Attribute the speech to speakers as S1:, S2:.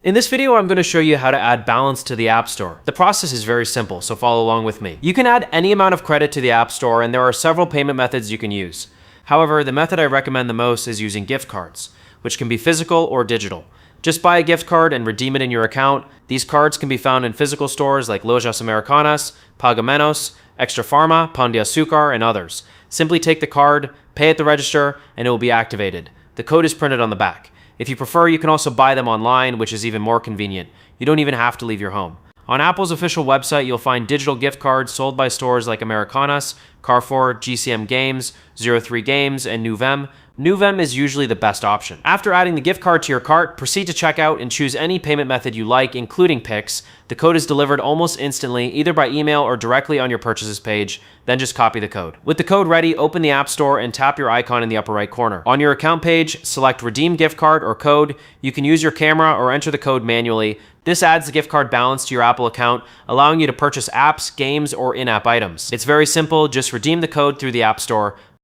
S1: In this video, I'm going to show you how to add balance to the App Store. The process is very simple, so follow along with me. You can add any amount of credit to the App Store, and there are several payment methods you can use. However, the method I recommend the most is using gift cards, which can be physical or digital. Just buy a gift card and redeem it in your account. These cards can be found in physical stores like Lojas Americanas, Pagamentos, Extra Pharma, Pan de Azúcar, and others. Simply take the card, pay at the register, and it will be activated. The code is printed on the back. If you prefer, you can also buy them online, which is even more convenient. You don't even have to leave your home. On Apple's official website, you'll find digital gift cards sold by stores like Americanas, Carrefour, GCM Games, 03 Games, and Nuvem. Nuvem is usually the best option. After adding the gift card to your cart, proceed to checkout and choose any payment method you like, including Pix. The code is delivered almost instantly, either by email or directly on your purchases page. Then just copy the code. With the code ready, open the App Store and tap your icon in the upper right corner. On your account page, select Redeem Gift Card or Code. You can use your camera or enter the code manually. This adds the gift card balance to your Apple account, allowing you to purchase apps, games, or in-app items. It's very simple. Just redeem the code through the App Store.